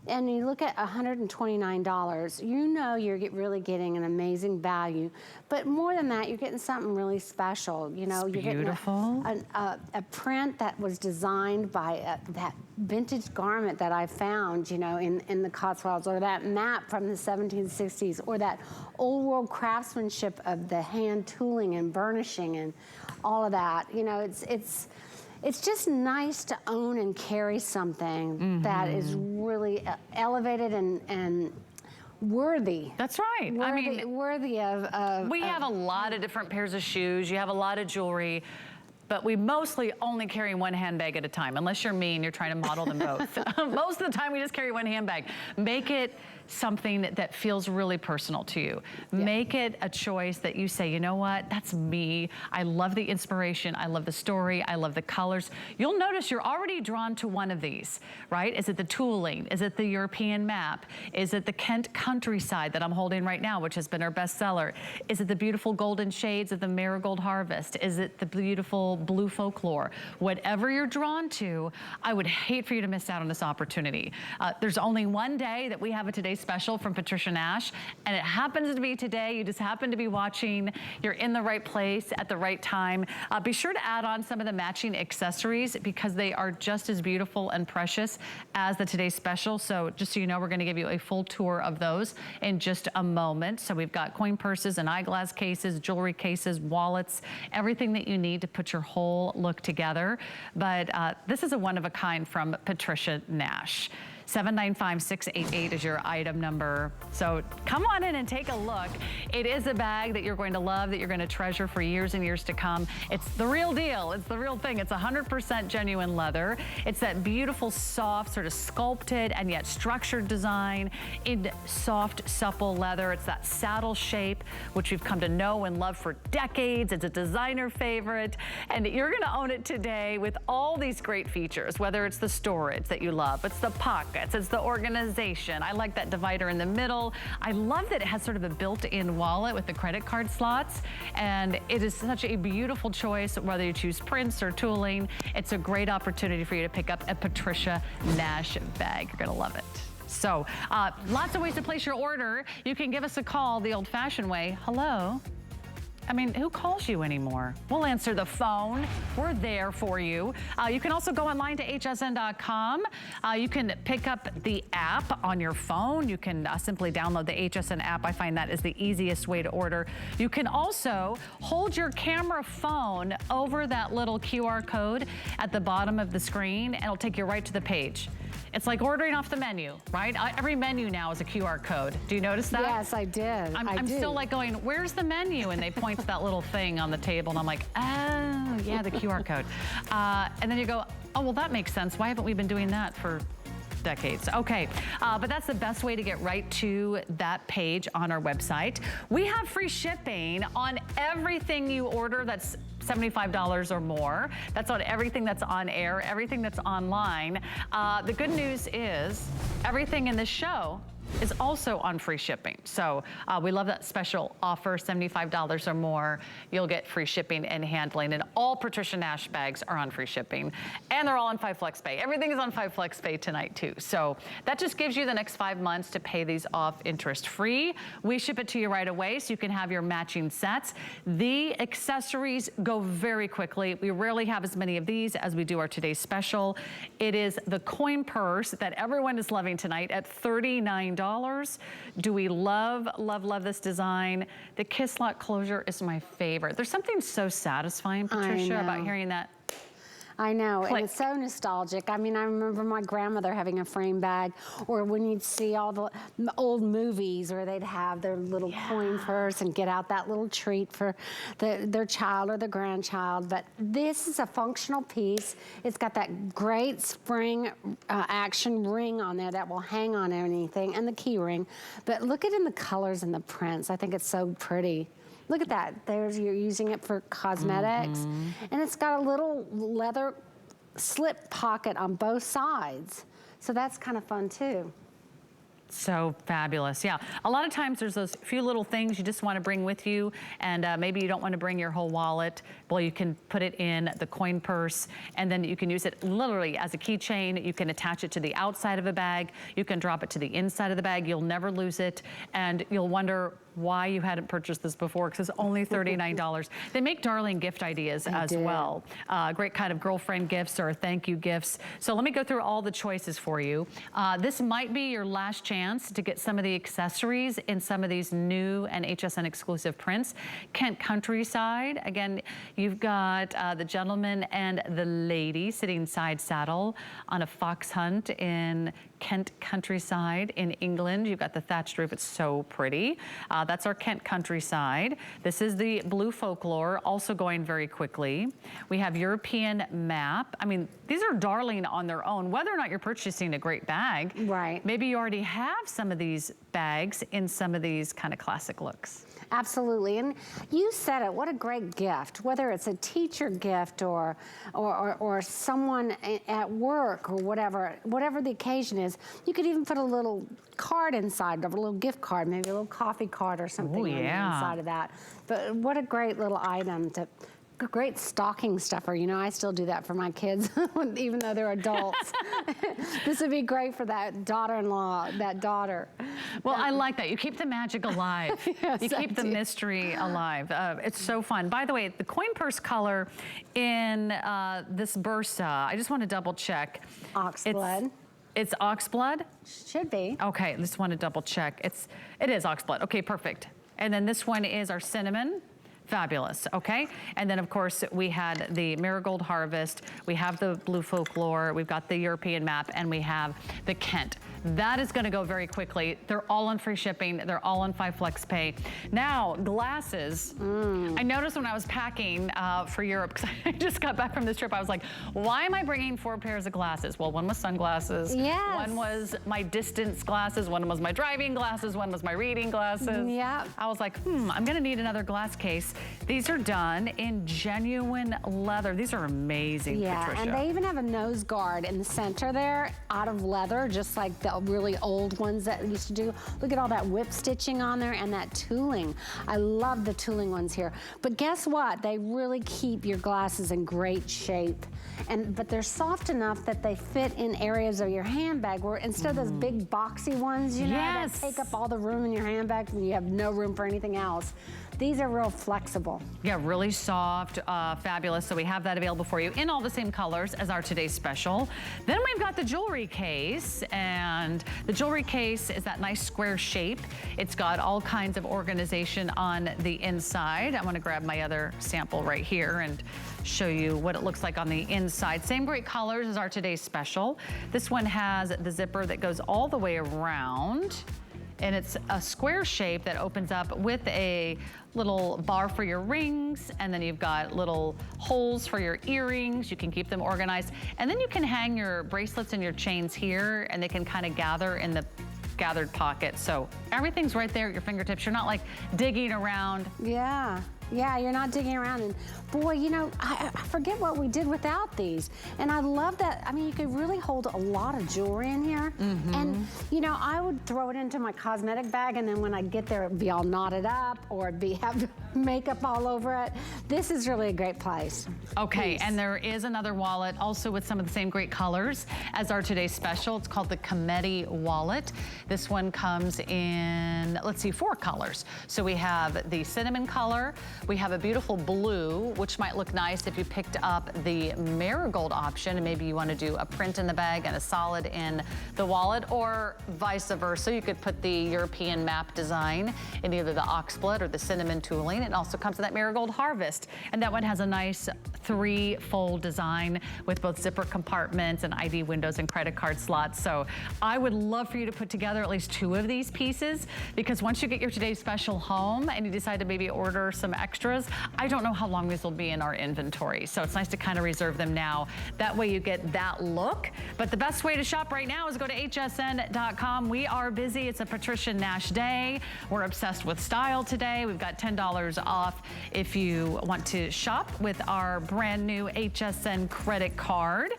and you look at $129, you know you're really getting an amazing value. But more than that, you're getting something really special. You know, you're beautiful. getting a print that was designed by that vintage garment that I found, you know, in the Cotswolds, or that map from the 1760s, or that old world craftsmanship of the hand tooling and burnishing and all of that. You know, it's just nice to own and carry something that is really elevated and worthy. That's right. Worthy of we have a lot of different pairs of shoes. You have a lot of jewelry. But we mostly only carry one handbag at a time. Unless you're me and you're trying to model them both. Most of the time we just carry one handbag. Make it something that feels really personal to you. Yeah. Make it a choice that you say, you know what, that's me. I love the inspiration. I love the story. I love the colors. You'll notice you're already drawn to one of these, right? Is it the tooling? Is it the European map? Is it the Kent countryside that I'm holding right now, which has been our bestseller? Is it the beautiful golden shades of the Marigold Harvest? Is it the beautiful blue Folklore? Whatever you're drawn to, I would hate for you to miss out on this opportunity. There's only one day that we have a Today Special from Patricia Nash, and it happens to be today. You just happen to be watching. You're in the right place at the right time. Be sure to add on some of the matching accessories because they are just as beautiful and precious as the Today Special. So just so you know, we're going to give you a full tour of those in just a moment. So we've got coin purses and eyeglass cases, jewelry cases, wallets, everything that you need to put your whole look together. But this is a one-of-a-kind from Patricia Nash. 795-688 is your item number. So come on in and take a look. It is a bag that you're going to love, that you're going to treasure for years and years to come. It's the real deal. It's the real thing. It's 100% genuine leather. It's that beautiful, soft, sort of sculpted and yet structured design in soft, supple leather. It's that saddle shape, which we've come to know and love for decades. It's a designer favorite, and you're going to own it today with all these great features, whether it's the storage that you love, it's the pocket, it's the organization. I like that divider in the middle. I love that it has sort of a built-in wallet with the credit card slots. And it is such a beautiful choice, whether you choose prints or tooling. It's a great opportunity for you to pick up a Patricia Nash bag. You're gonna love it. So lots of ways to place your order. You can give us a call the old-fashioned way. Hello. I mean, who calls you anymore? We'll answer the phone. We're there for you. You can also go online to hsn.com. You can pick up the app on your phone. You can simply download the HSN app. I find that is the easiest way to order. You can also hold your camera phone over that little QR code at the bottom of the screen, and it'll take you right to the page. It's like ordering off the menu, right? Every menu now is a QR code. Do you notice that? Yes, I did. I'm still like going, where's the menu? And they point to that little thing on the table, and I'm like, oh, yeah, the QR code. And then you go, oh, well, that makes sense. Why haven't we been doing that for decades? Okay, but that's the best way to get right to that page on our website. We have free shipping on everything you order that's $75 or more. That's on everything that's on air, everything that's online. The good news is everything in this show is also on free shipping. So we love that special offer, $75 or more. You'll get free shipping and handling, and all Patricia Nash bags are on free shipping, and they're all on 5 Flex Pay. Everything is on 5 Flex Pay tonight too. So that just gives you the next 5 months to pay these off interest free. We ship it to you right away so you can have your matching sets. The accessories go very quickly. We rarely have as many of these as we do our today's special. It is the coin purse that everyone is loving tonight at $39. Do we love, love, love this design? The kiss lock closure is my favorite. There's something so satisfying, Patricia, about hearing that. I know, Click. and it's so nostalgic. I mean, I remember my grandmother having a frame bag, or when you'd see all the old movies where they'd have their little coin purse and get out that little treat for their child or their grandchild. But this is a functional piece. It's got that great spring action ring on there that will hang on anything, and the key ring. But look at the colors and the prints. I think it's so pretty. Look at that. You're using it for cosmetics. And it's got a little leather slip pocket on both sides. So that's kind of fun too. So fabulous, yeah. A lot of times there's those few little things you just want to bring with you, and maybe you don't want to bring your whole wallet. Well, you can put it in the coin purse, and then you can use it literally as a keychain. You can attach it to the outside of a bag. You can drop it to the inside of the bag. You'll never lose it, and you'll wonder why you hadn't purchased this before, because it's only $39. They make darling gift ideas as well. Great kind of girlfriend gifts or thank you gifts. So let me go through all the choices for you. This might be your last chance to get some of the accessories in some of these new and HSN exclusive prints. Kent Countryside, again, you've got the gentleman and the lady sitting side saddle on a fox hunt in Kent Countryside in England. You've got the thatched roof, it's so pretty. That's our Kent Countryside. This is the blue Folklore, also going very quickly. We have European map. I mean, these are darling on their own, whether or not you're purchasing a great bag. Right. Maybe you already have some of these bags in some of these kind of classic looks. Absolutely, and you said it, what a great gift, whether it's a teacher gift or someone at work or whatever the occasion is. You could even put a little card inside, a little gift card, maybe a little coffee card or something on the inside of that. But what a great little item to, great stocking stuffer. You know, I still do that for my kids, even though they're adults. This would be great for that daughter-in-law, that daughter. Well, I like that. You keep the magic alive. Yes, you keep the mystery alive. It's so fun. By the way, the coin purse color in this Bursa, I just want to double check. Oxblood. It's oxblood? Should be. Okay, just want to double check. It is oxblood. Okay, perfect. And then this one is our cinnamon. Fabulous, okay? And then of course we had the Marigold Harvest, we have the blue Folklore, we've got the European map, and we have the Kent. That is gonna go very quickly. They're all on free shipping, they're all on 5 Flex Pay. Now, glasses. I noticed when I was packing for Europe, because I just got back from this trip, I was like, why am I bringing 4 pairs of glasses? Well, one was sunglasses, one was my distance glasses, one was my driving glasses, one was my reading glasses. Yeah. I was like, I'm gonna need another glass case. These are done in genuine leather. These are amazing, Patricia. And they even have a nose guard in the center there, out of leather, just like the really old ones that we used to do. Look at all that whip stitching on there and that tooling. I love the tooling ones here. But guess what? They really keep your glasses in great shape. But they're soft enough that they fit in areas of your handbag where instead of those big boxy ones, you know, that take up all the room in your handbag and you have no room for anything else. These are real flexible. Yeah, really soft, fabulous. So we have that available for you in all the same colors as our today's special. Then we've got the jewelry case, and the jewelry case is that nice square shape. It's got all kinds of organization on the inside. I want to grab my other sample right here and show you what it looks like on the inside. Same great colors as our today's special. This one has the zipper that goes all the way around, and it's a square shape that opens up with a little bar for your rings, and then you've got little holes for your earrings. You can keep them organized, and then you can hang your bracelets and your chains here, and they can kind of gather in the gathered pocket. So everything's right there at your fingertips. You're not like digging around. Yeah, you're not digging around. And boy, you know, I forget what we did without these. And I love that. I mean, you could really hold a lot of jewelry in here. And, you know, I would throw it into my cosmetic bag, and then when I get there, it'd be all knotted up or it'd have makeup all over it. This is really a great place. Okay, and there is another wallet also with some of the same great colors as our today's special. It's called the Commetti Wallet. This one comes in, let's see, 4 colors. So we have the cinnamon color, we have a beautiful blue, which might look nice if you picked up the marigold option, and maybe you want to do a print in the bag and a solid in the wallet, or vice versa. You could put the European map design in either the oxblood or the cinnamon tooling. It also comes in that Marigold Harvest, and that one has a nice 3-fold design with both zipper compartments and ID windows and credit card slots. So I would love for you to put together at least 2 of these pieces, because once you get your today's special home and you decide to maybe order some extras, I don't know how long these will be in our inventory. So it's nice to kind of reserve them now. That way you get that look. But the best way to shop right now is go to hsn.com. We are busy. It's a Patricia Nash day. We're obsessed with style today. We've got $10 off if you want to shop with our brand new HSN credit card.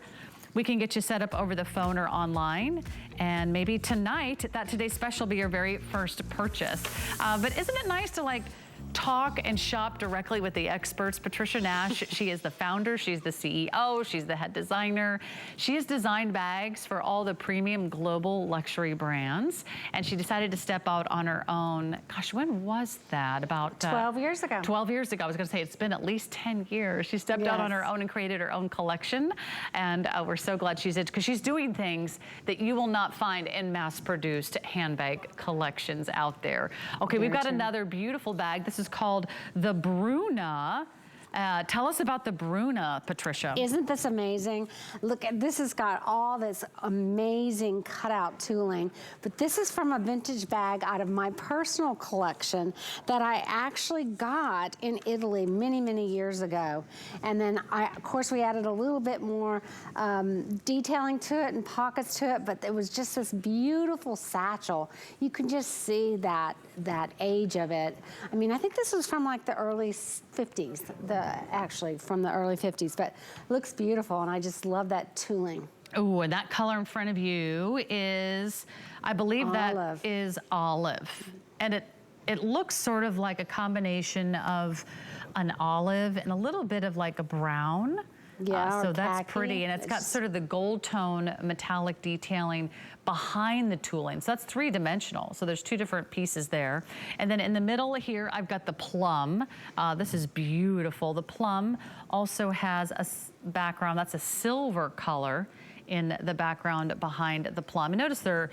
We can get you set up over the phone or online. And maybe tonight, that today's special will be your very first purchase. But isn't it nice to like talk and shop directly with the experts? Patricia Nash, she is the founder, she's the CEO, she's the head designer. She has designed bags for all the premium global luxury brands, and she decided to step out on her own. Gosh, when was that? About 12 years ago. 12 years ago. I was gonna say it's been at least 10 years. She stepped out on her own and created her own collection, and we're so glad she's because she's doing things that you will not find in mass-produced handbag collections out there. Okay, we've got another beautiful bag. This is called the Bruna. Tell us about the Bruna, Patricia. Isn't this amazing? Look, this has got all this amazing cutout tooling, but this is from a vintage bag out of my personal collection that I actually got in Italy many, many years ago. And then, of course, we added a little bit more detailing to it and pockets to it, but it was just this beautiful satchel. You can just see that age of it. I mean, I think this was from like the early 50s, actually from the early 50s, but looks beautiful, and I just love that tooling. Oh, and that color in front of you is, I believe olive. That is olive. And it looks sort of like a combination of an olive and a little bit of like a brown. Yeah, so that's pretty, and it's got sort of the gold tone metallic detailing behind the tooling. So that's three-dimensional. So there's two different pieces there. And then in the middle here, I've got the plum. This is beautiful. The plum also has a background, that's a silver color in the background behind the plum. And notice they're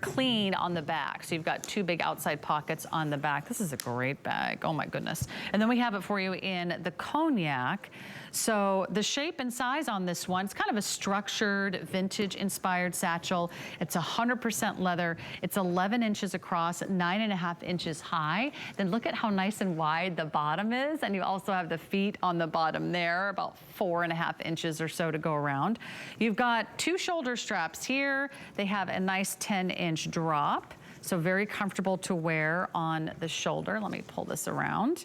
clean on the back. So you've got two big outside pockets on the back. This is a great bag, oh my goodness. And then we have it for you in the Cognac. So the shape and size on this one, it's kind of a structured, vintage-inspired satchel. It's 100% leather. It's 11 inches across, 9.5 inches high. Then look at how nice and wide the bottom is. And you also have the feet on the bottom there, about 4.5 inches or so to go around. You've got two shoulder straps here. They have a nice 10-inch drop. So very comfortable to wear on the shoulder. Let me pull this around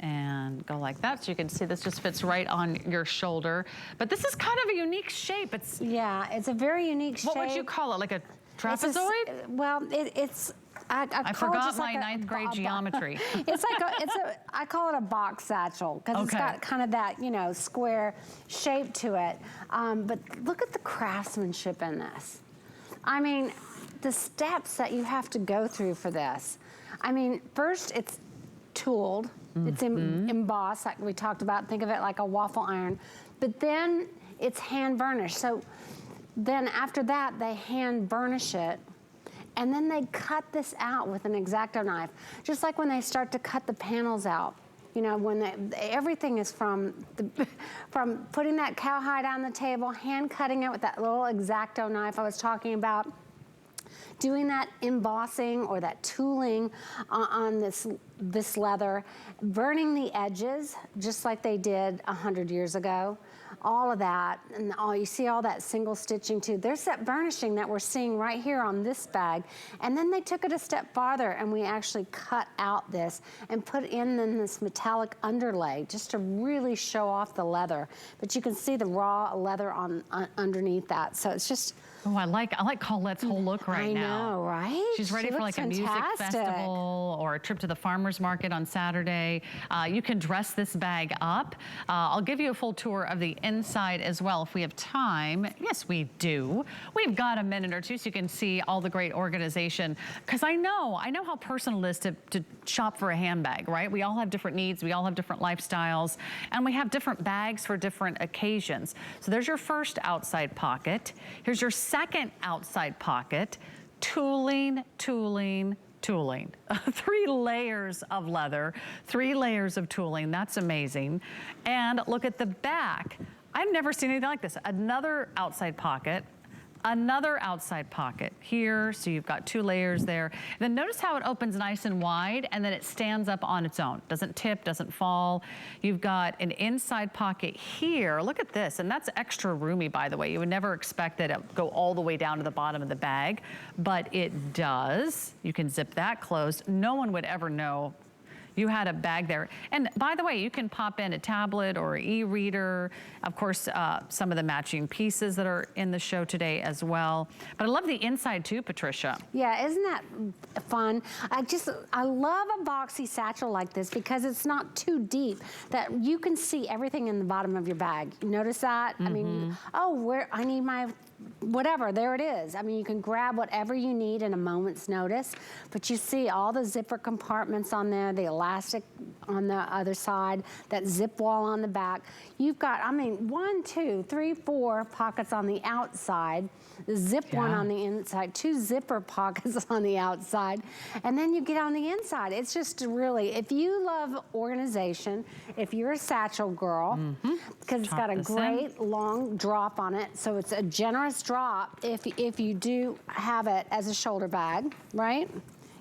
and go like that, so you can see this just fits right on your shoulder. But this is kind of a unique shape. It's it's a very unique shape. What would you call it? Like a trapezoid? I forgot my ninth grade geometry. I call it a box satchel because it's got kind of that, you know, square shape to it. But look at the craftsmanship in this. I mean, the steps that you have to go through for this. I mean, first it's tooled. It's embossed, like we talked about. Think of it like a waffle iron. But then it's hand burnished. So then after that, they hand burnish it. And then they cut this out with an X-Acto knife. Just like when they start to cut the panels out. You know, when everything is from putting that cowhide on the table, hand cutting it with that little X-Acto knife I was talking about, doing that embossing or that tooling on this leather, burning the edges just like they did 100 years ago. All of that, and you see all that single stitching too. There's that burnishing that we're seeing right here on this bag. And then they took it a step farther, and we actually cut out this and put in this metallic underlay just to really show off the leather. But you can see the raw leather underneath that. So it's just, oh, I like Colette's whole look right now. I know, right? She's ready for like a music festival or a trip to the farmer's market on Saturday. You can dress this bag up. I'll give you a full tour of the inside as well if we have time. Yes, we do. We've got a minute or two so you can see all the great organization. Because I know how personal it is to shop for a handbag, right? We all have different needs. We all have different lifestyles. And we have different bags for different occasions. So there's your first outside pocket. Here's your second outside pocket. Tooling, tooling, tooling. 3 layers of leather, 3 layers of tooling. That's amazing. And look at the back. I've never seen anything like this. Another outside pocket. Another outside pocket here, so you've got 2 layers there. And then notice how it opens nice and wide, and then it stands up on its own. Doesn't tip, doesn't fall. You've got an inside pocket here. Look at this, and that's extra roomy, by the way. You would never expect that it would go all the way down to the bottom of the bag, but it does. You can zip that closed. No one would ever know you had a bag there. And by the way, you can pop in a tablet or e-reader. Of course, some of the matching pieces that are in the show today as well. But I love the inside too, Patricia. Yeah, isn't that fun? I love a boxy satchel like this because it's not too deep, that you can see everything in the bottom of your bag. You notice that? I mean, where I need my whatever, there it is. I mean, you can grab whatever you need in a moment's notice, but you see all the zipper compartments on there, the elastic on the other side, that zip wall on the back. You've got, I mean, 1, 2, 3, 4 pockets on the outside, the zip one on the inside, 2 zipper pockets on the outside, and then you get on the inside. It's just really, if you love organization, if you're a satchel girl, because it's got a great long drop on it, so it's a generous drop if you do have it as a shoulder bag, right?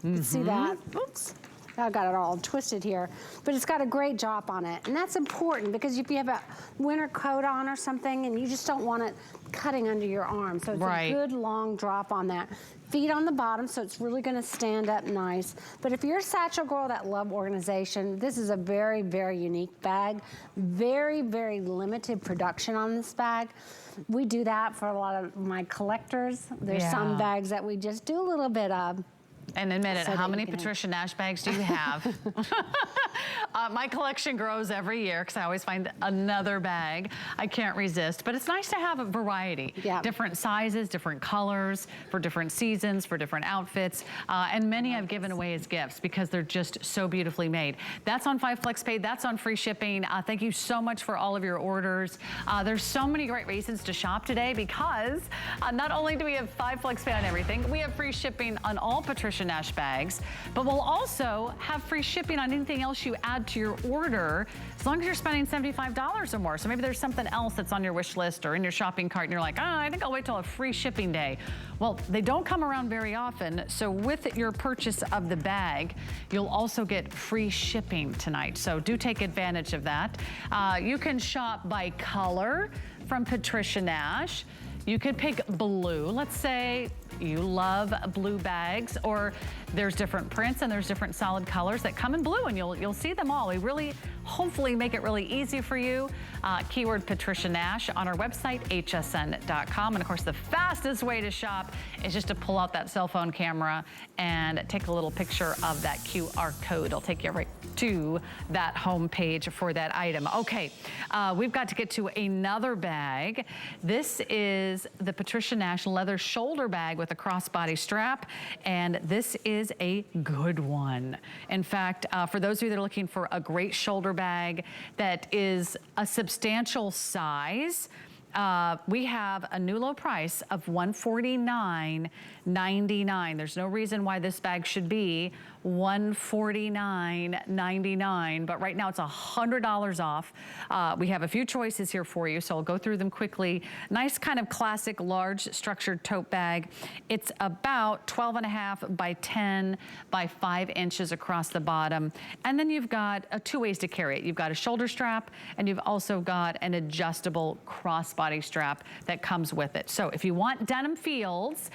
You can see that. Oops. I got it all twisted here, but it's got a great drop on it, and that's important because if you have a winter coat on or something and you just don't want it cutting under your arm, so it's a good long drop on that. Feet on the bottom, so it's really going to stand up nice. But if you're a satchel girl that love organization, this is a very, very unique bag. Very, very limited production on this bag. We do that for a lot of my collectors. There's some bags that we just do a little bit of. And admit it, how many Patricia Nash bags do you have? My collection grows every year because I always find another bag. I can't resist, but it's nice to have a variety. Different sizes, different colors, for different seasons, for different outfits. And many I've given away as gifts because they're just so beautifully made. That's on 5 FlexPay, that's on free shipping. Thank you so much for all of your orders. There's so many great reasons to shop today because not only do we have 5 FlexPay on everything, we have free shipping on all Patricia Nash bags, but we'll also have free shipping on anything else you add to your order as long as you're spending $75 or more. So maybe there's something else that's on your wish list or in your shopping cart and you're like, I think I'll wait till a free shipping day. Well, they don't come around very often, so with your purchase of the bag, you'll also get free shipping tonight. So do take advantage of that. You can shop by color from Patricia Nash. You could pick blue. Let's say you love blue bags, or there's different prints and there's different solid colors that come in blue, and you'll see them all. We really hopefully make it really easy for you. Keyword Patricia Nash on our website, hsn.com. And of course, the fastest way to shop is just to pull out that cell phone camera and take a little picture of that QR code. It'll take you right to that home page for that item. Okay, we've got to get to another bag. This is the Patricia Nash leather shoulder bag with a crossbody strap, and this is a good one. In fact, for those of you that are looking for a great shoulder bag that is a substantial size, we have a new low price of $149.99. There's no reason why this bag should be $149.99, but right now it's $100 off. We have a few choices here for you, so I'll go through them quickly. Nice kind of classic large structured tote bag. It's about 12.5 by 10 by 5 inches across the bottom. And then you've got 2 ways to carry it. You've got a shoulder strap, and you've also got an adjustable crossbody strap that comes with it. So if you want Denim Fields,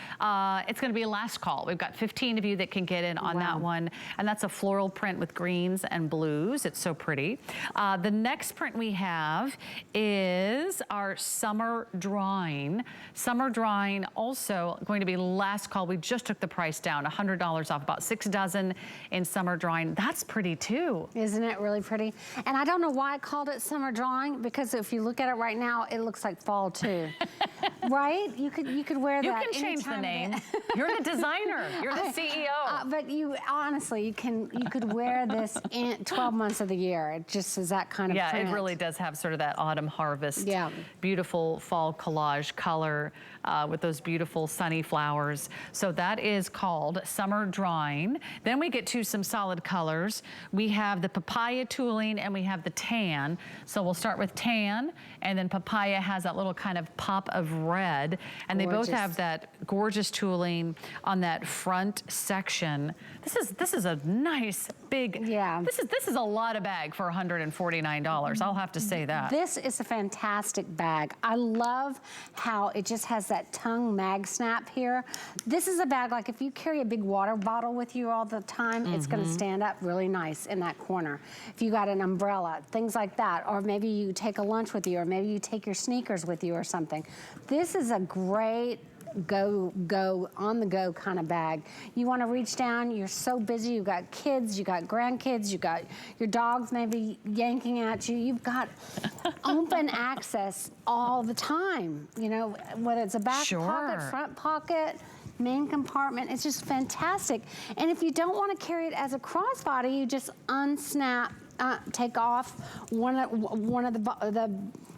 it's gonna be a last call. We've got 15 of you that can get in on that one. And that's a floral print with greens and blues. It's so pretty. The next print we have is our summer drawing. Summer drawing also going to be last call. We just took the price down, $100 off, about 6 dozen in summer drawing. That's pretty too. Isn't it really pretty? And I don't know why I called it summer drawing, because if you look at it right now, it looks like fall too. Right? You could wear that. You can change the name. You're the designer. You're the CEO. But you honestly, you could wear this in 12 months of the year. It just is that kind of print. It really does have sort of that autumn harvest, beautiful fall collage color with those beautiful sunny flowers. So that is called Summer Drawing. Then we get to some solid colors. We have the papaya tooling and we have the tan. So we'll start with tan, and then papaya has that little kind of pop of red, and they both have that gorgeous tooling. tooling on that front section. This is a nice big, this is a lot of bag for $149. I'll have to say that. This is a fantastic bag. I love how it just has that tongue mag snap here. This is a bag, like if you carry a big water bottle with you all the time, it's gonna stand up really nice in that corner. If you got an umbrella, things like that, or maybe you take a lunch with you, or maybe you take your sneakers with you or something. This is a great on the go kind of bag. You want to reach down, you're so busy, you've got kids, you got grandkids, you got your dogs maybe yanking at you. You've got open access all the time, you know, whether it's a back pocket, front pocket, main compartment. It's just fantastic. And if you don't want to carry it as a crossbody, you just unsnap, take off one of the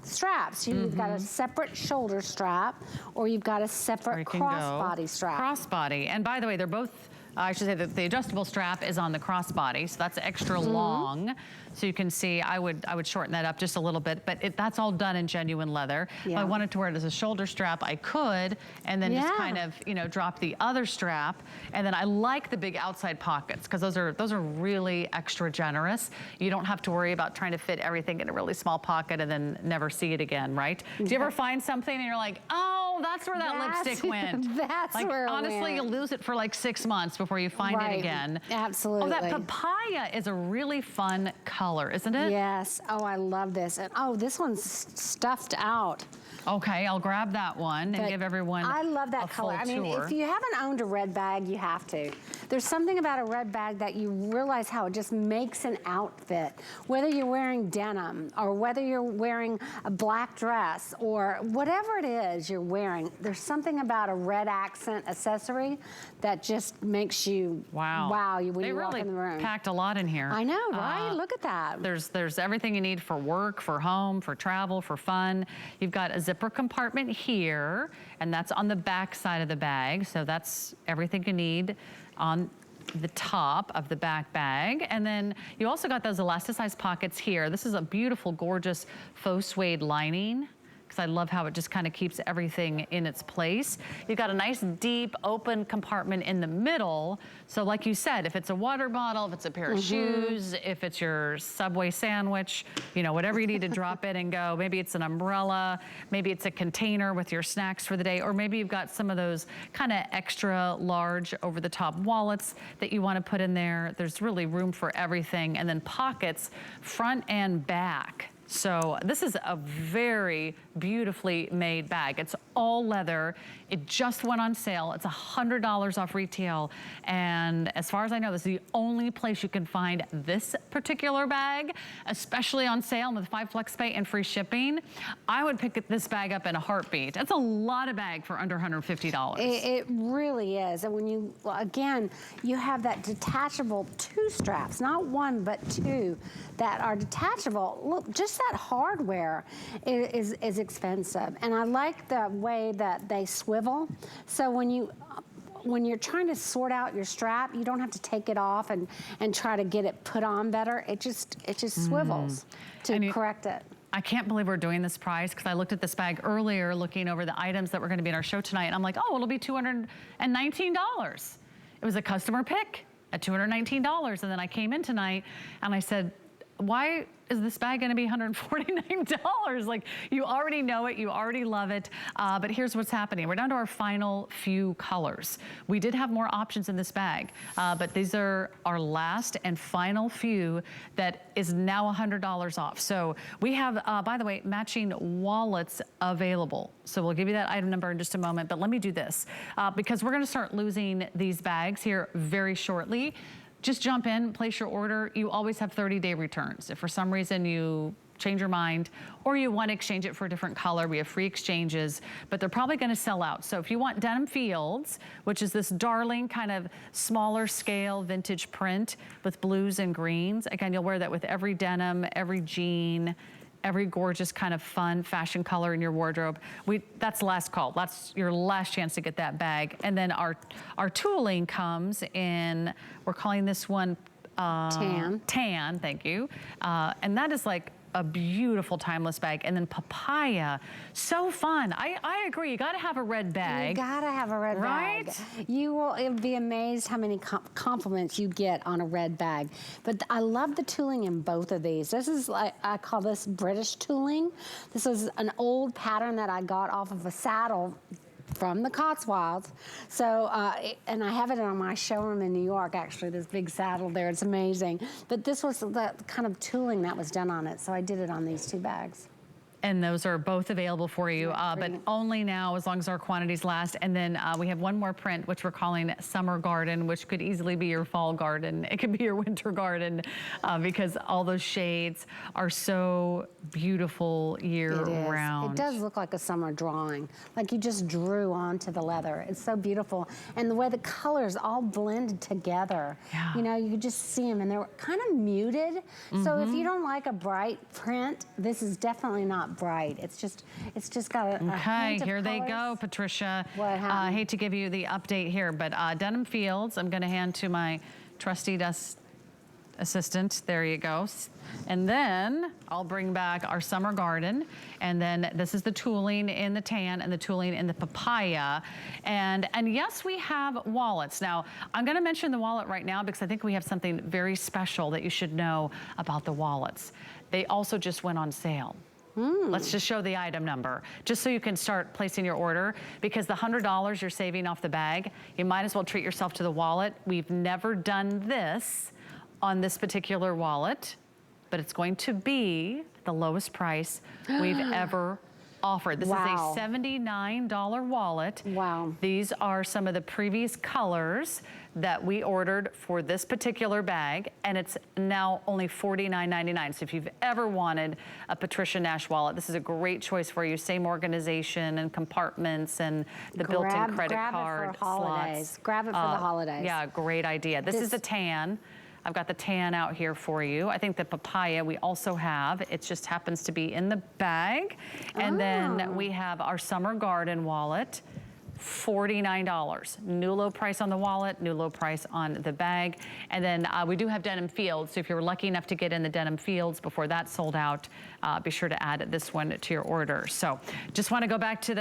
straps. You've got a separate shoulder strap, or you've got a separate crossbody strap. Crossbody, and by the way, they're both, I should say that the adjustable strap is on the crossbody, so that's extra long. So you can see, I would shorten that up just a little bit, but that's all done in genuine leather. If I wanted to wear it as a shoulder strap, I could, and then just kind of, you know, drop the other strap. And then I like the big outside pockets, because those are really extra generous. You don't have to worry about trying to fit everything in a really small pocket and then never see it again, right? Do you ever find something and you're like, oh, that's where that lipstick went? That's like, where it honestly, went. you lose it for like 6 months before you find it again. Absolutely. Oh, that papaya is a really fun color, isn't it? Yes. Oh, I love this. And oh, this one's stuffed out. Okay, I'll grab that one and give everyone I love that a color. I mean, tour. if you haven't owned a red bag, you have to. There's something about a red bag that you realize how it just makes an outfit. Whether you're wearing denim, or whether you're wearing a black dress, or whatever it is you're wearing, there's something about a red accent accessory that just makes you wow you when you walk in the room. They really packed a lot in here. I know, right? Look at that. There's everything you need for work, for home, for travel, for fun. You've got a zipper compartment here, and that's on the back side of the bag. So that's everything you need on the top of the back bag. And then you also got those elasticized pockets here. This is a beautiful, gorgeous faux suede lining, because I love how it just kind of keeps everything in its place. You've got a nice deep open compartment in the middle. So like you said, if it's a water bottle, if it's a pair of shoes, if it's your Subway sandwich, you know, whatever you need to drop it and go. Maybe it's an umbrella, maybe it's a container with your snacks for the day, or maybe you've got some of those kind of extra large over the top wallets that you want to put in there. There's really room for everything. And then pockets front and back. So this is a very beautifully made bag. It's all leather. It just went on sale. It's $100 off retail. And as far as I know, this is the only place you can find this particular bag, especially on sale with 5 flex pay and free shipping. I would pick this bag up in a heartbeat. That's a lot of bag for under $150. It really is. And when you, again, you have that detachable 2 straps, not 1, but 2, that are detachable. Look, just that hardware is expensive. And I like the way that they swivel. So when you're trying to sort out your strap, you don't have to take it off and try to get it put on better. It just swivels to correct it. I can't believe we're doing this price, because I looked at this bag earlier looking over the items that were going to be in our show tonight, and I'm like, oh, it'll be $219. It was a customer pick at $219. And then I came in tonight and I said, why is this bag gonna be $149? Like, you already know it, you already love it, but here's what's happening. We're down to our final few colors. We did have more options in this bag, but these are our last and final few that is now $100 off. So we have, by the way, matching wallets available. So we'll give you that item number in just a moment, but let me do this, because we're gonna start losing these bags here very shortly. Just jump in, place your order. You always have 30-day returns. If for some reason you change your mind or you want to exchange it for a different color, we have free exchanges, but they're probably going to sell out. So if you want Denim Fields, which is this darling kind of smaller scale vintage print with blues and greens, again, you'll wear that with every denim, every jean, every gorgeous kind of fun fashion color in your wardrobe. That's the last call. That's your last chance to get that bag. And then our tooling comes in, we're calling this one tan. Tan, thank you. And that is like a beautiful timeless bag. And then papaya, so fun. I agree, you gotta have a red bag. You gotta have a red bag. You will be amazed how many compliments you get on a red bag. But I love the tooling in both of these. This is, I call this British tooling. This is an old pattern that I got off of a saddle from the Cotswolds. So, and I have it on my showroom in New York, actually, this big saddle there. It's amazing. But this was the kind of tooling that was done on it. So I did it on these 2 bags. And those are both available for you, but only now as long as our quantities last. And then we have one more print, which we're calling Summer Garden, which could easily be your fall garden. It could be your winter garden because all those shades are so beautiful year round. It does look like a summer drawing, like you just drew onto the leather. It's so beautiful. And the way the colors all blended together, you know, you could just see them and they're kind of muted. So if you don't like a bright print, this is definitely not bright. It's just got a hint of here colors. they go, Patricia. What happened? I hate to give you the update here, but Denim Fields, I'm going to hand to my trusty desk assistant. There you go. And then I'll bring back our Summer Garden. And then this is the tooling in the tan and the tooling in the papaya. And yes, we have wallets. Now, I'm going to mention the wallet right now because I think we have something very special that you should know about the wallets. They also just went on sale. Let's just show the item number, just so you can start placing your order, because the $100 you're saving off the bag, you might as well treat yourself to the wallet. We've never done this on this particular wallet, but it's going to be the lowest price we've ever offered. This is a $79 wallet. Wow. These are some of the previous colors that we ordered for this particular bag, and it's now only $49.99. So if you've ever wanted a Patricia Nash wallet, this is a great choice for you. Same organization and compartments and the built-in credit card slots. Grab it for the holidays. Yeah, great idea. This is the tan. I've got the tan out here for you. I think the papaya we also have. It just happens to be in the bag. And then we have our Summer Garden wallet, $49. New low price on the wallet, new low price on the bag. And then we do have Denim Fields. So if you're lucky enough to get in the Denim Fields before that sold out, be sure to add this one to your order. So just want to go back to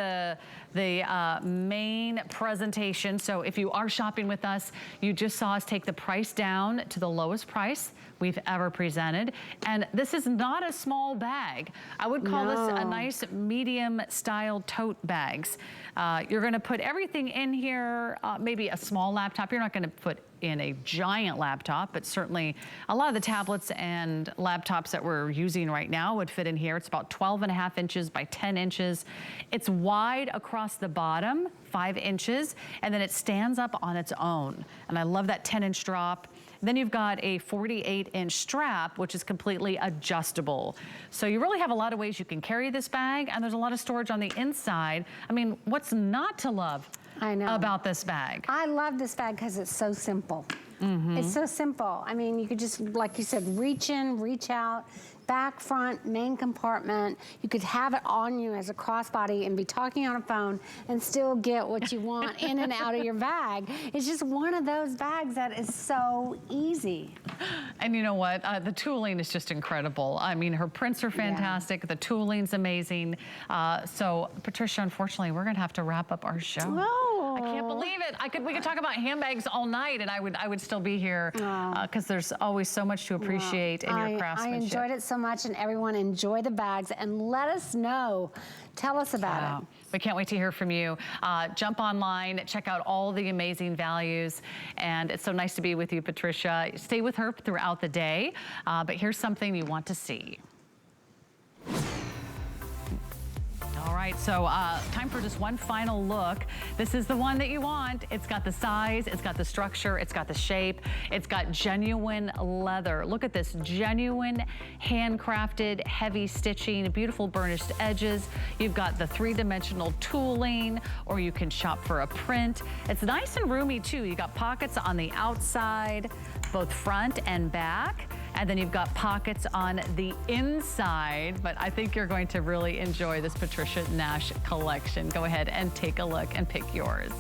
the main presentation. So if you are shopping with us, you just saw us take the price down to the lowest price we've ever presented. And this is not a small bag. I would call this a nice medium style tote bags. You're gonna put everything in here, maybe a small laptop. You're not gonna put in a giant laptop, but certainly a lot of the tablets and laptops that we're using right now would fit in here. It's about 12.5 inches by 10 inches. It's wide across the bottom, 5 inches, and then it stands up on its own. And I love that 10-inch drop. Then you've got a 48-inch strap, which is completely adjustable. So you really have a lot of ways you can carry this bag, and there's a lot of storage on the inside. I mean, what's not to love about this bag? I love this bag because it's so simple. It's so simple. I mean, you could just, like you said, reach in, reach out, back, front, main compartment. You could have it on you as a crossbody and be talking on a phone and still get what you want in and out of your bag. It's just one of those bags that is so easy. And you know what? The tooling is just incredible. I mean, her prints are fantastic. The tooling's amazing. So, Patricia, unfortunately, we're going to have to wrap up our show. No. I can't believe it. We could talk about handbags all night, and I would still be here because there's always so much to appreciate in your craftsmanship. I enjoyed it so much, and everyone enjoy the bags and let us know. Tell us about it. We can't wait to hear from you. Jump online, check out all the amazing values, and it's so nice to be with you, Patricia. Stay with her throughout the day, but here's something you want to see. All right, so time for just one final look. This is the one that you want. It's got the size, it's got the structure, it's got the shape, it's got genuine leather. Look at this, genuine, handcrafted, heavy stitching, beautiful burnished edges. You've got the three-dimensional tooling, or you can shop for a print. It's nice and roomy too. You got pockets on the outside, both front and back. And then you've got pockets on the inside, but I think you're going to really enjoy this Patricia Nash collection. Go ahead and take a look and pick yours.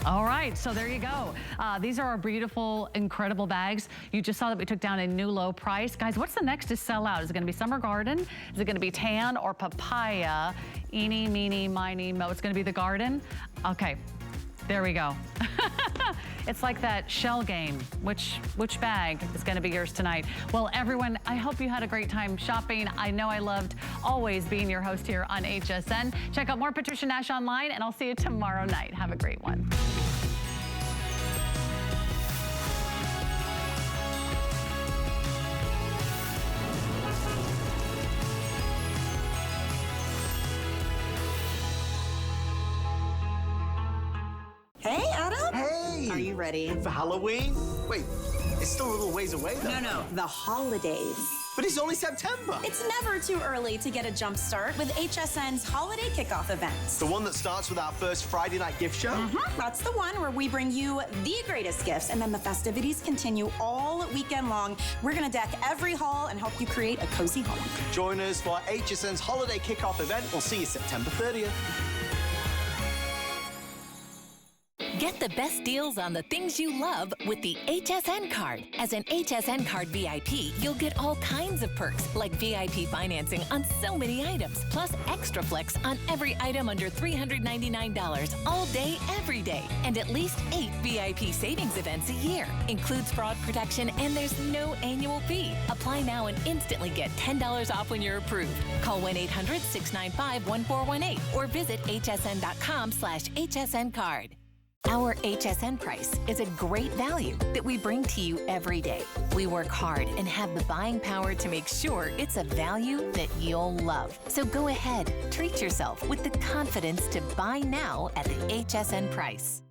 All right, so there you go. These are our beautiful, incredible bags. You just saw that we took down a new low price. Guys, what's the next to sell out? Is it gonna be Summer Garden? Is it gonna be Tan or Papaya? Eeny, meeny, miny, mo. It's gonna be the Garden? Okay, there we go. It's like that shell game. Which bag is gonna be yours tonight? Well, everyone, I hope you had a great time shopping. I know I loved always being your host here on HSN. Check out more Patricia Nash online, and I'll see you tomorrow night. Have a great one. Hey, Adam. Hey! Are you ready? For Halloween? Wait, it's still a little ways away though. No, the holidays. But it's only September. It's never too early to get a jump start with HSN's Holiday Kickoff events. The one that starts with our first Friday night gift show? That's the one where we bring you the greatest gifts, and then the festivities continue all weekend long. We're gonna deck every hall and help you create a cozy home. Join us for HSN's Holiday Kickoff event. We'll see you September 30th. Get the best deals on the things you love with the Hsn Card. As an Hsn Card VIP, you'll get all kinds of perks, like VIP financing on so many items, plus extra flex on every item under $399 all day, every day, and at least 8 VIP savings events a year. Includes fraud protection, and there's no annual fee. Apply now and instantly get $10 off when you're approved. Call 1-800-695-1418 or visit hsn.com/HSN Card. Our HSN price is a great value that we bring to you every day. We work hard and have the buying power to make sure it's a value that you'll love. So go ahead, treat yourself with the confidence to buy now at the HSN price.